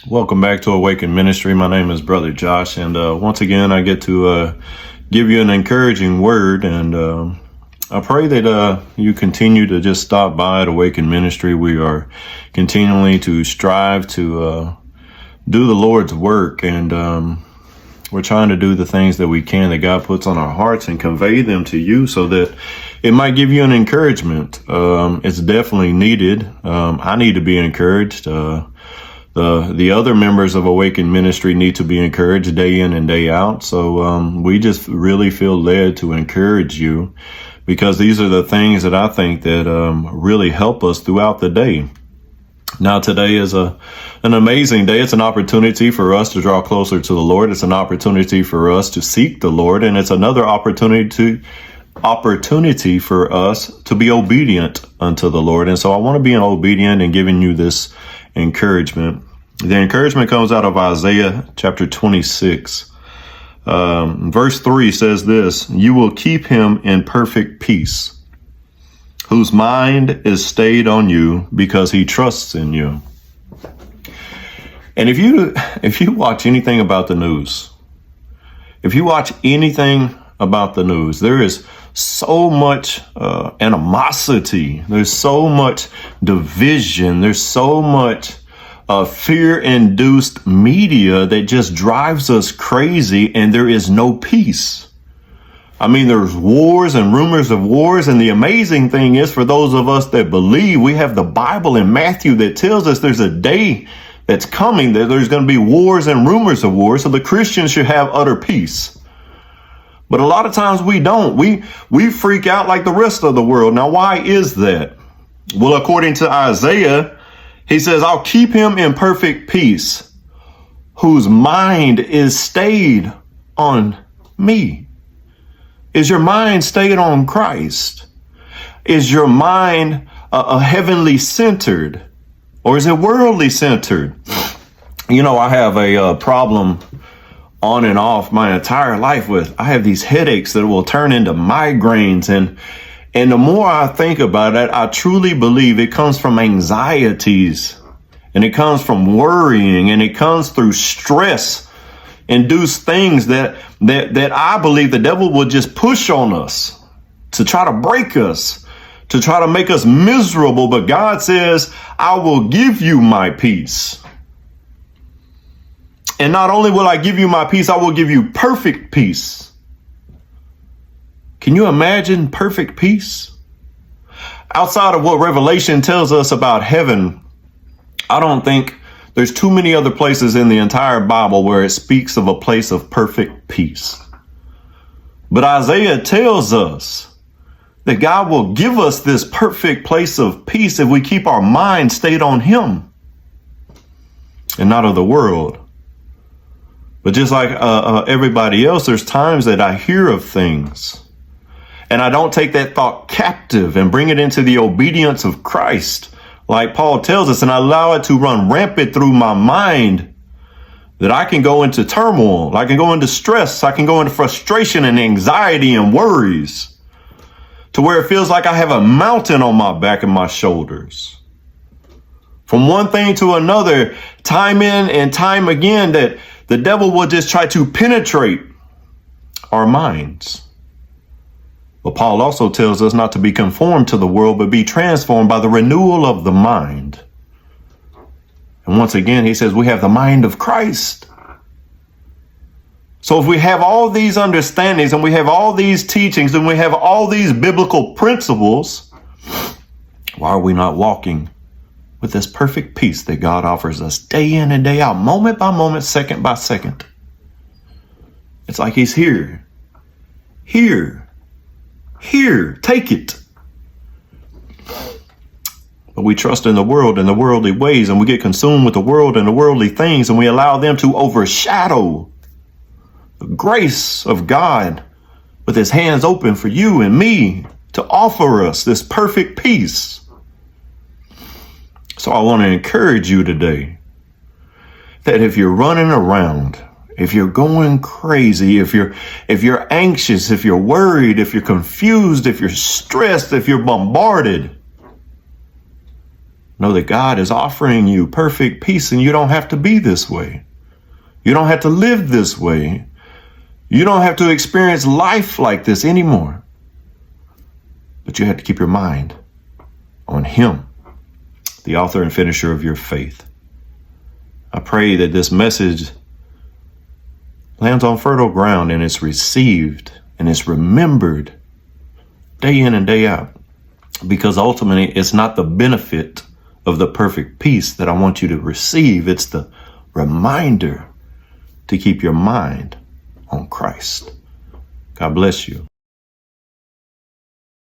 Welcome back to Awaken Ministry. My name is Brother Josh, and once again, I get to give you an encouraging word, and I pray that you continue to just stop by at Awaken Ministry. We are continually to strive to do the Lord's work, and we're trying to do the things that we can that God puts on our hearts and convey them to you so that it might give you an encouragement. It's definitely needed. I need to be encouraged. The other members of Awaken Ministry need to be encouraged day in and day out. So we just really feel led to encourage you because these are the things that I think that really help us throughout the day. Now, today is an amazing day. It's an opportunity for us to draw closer to the Lord. It's an opportunity for us to seek the Lord, and it's another opportunity for us to be obedient unto the Lord. And so I want to be obedient and giving you this encouragement. The encouragement comes out of Isaiah chapter 26. Verse 3 says this: "You will keep him in perfect peace, whose mind is stayed on you because he trusts in you." And if you watch anything about the news, there is so much animosity. There's so much division. There's so much fear-induced media that just drives us crazy, and there is no peace. I mean, there's wars and rumors of wars, and the amazing thing is, for those of us that believe, we have the Bible in Matthew that tells us there's a day that's coming that there's going to be wars and rumors of wars, so the Christians should have utter peace. But a lot of times we don't. We freak out like the rest of the world. Now, why is that? Well, according to Isaiah, he says, "I'll keep him in perfect peace, whose mind is stayed on me." Is your mind stayed on Christ? Is your mind a heavenly centered, or is it worldly centered? You know, I have a problem on and off my entire life with. I have these headaches that will turn into migraines, and the more I think about it, I truly believe it comes from anxieties, and it comes from worrying, and it comes through stress induced things that I believe the devil will just push on us to try to break us, to try to make us miserable. But God says, "I will give you my peace. And not only will I give you my peace, I will give you perfect peace." Can you imagine perfect peace? Outside of what Revelation tells us about heaven, I don't think there's too many other places in the entire Bible where it speaks of a place of perfect peace. But Isaiah tells us that God will give us this perfect place of peace if we keep our mind stayed on him and not of the world. But just like everybody else, there's times that I hear of things and I don't take that thought captive and bring it into the obedience of Christ, like Paul tells us, and I allow it to run rampant through my mind, that I can go into turmoil, I can go into stress, I can go into frustration and anxiety and worries, to where it feels like I have a mountain on my back and my shoulders. From one thing to another, time in and time again, that the devil will just try to penetrate our minds. But Paul also tells us not to be conformed to the world, but be transformed by the renewal of the mind. And once again, he says we have the mind of Christ. So if we have all these understandings and we have all these teachings and we have all these biblical principles, why are we not walking with this perfect peace that God offers us day in and day out, moment by moment, second by second? It's like he's here, take it. But we trust in the world and the worldly ways, and we get consumed with the world and the worldly things, and we allow them to overshadow the grace of God with his hands open for you and me to offer us this perfect peace. So I want to encourage you today that if you're running around, if you're going crazy, if you're anxious, if you're worried, if you're confused, if you're stressed, if you're bombarded, Know that God is offering you perfect peace, and you don't have to be this way. You don't have to live this way. You don't have to experience life like this anymore. But you have to keep your mind on Him, the author and finisher of your faith. I pray that this message lands on fertile ground and it's received and it's remembered day in and day out. Because ultimately, it's not the benefit of the perfect peace that I want you to receive. It's the reminder to keep your mind on Christ. God bless you.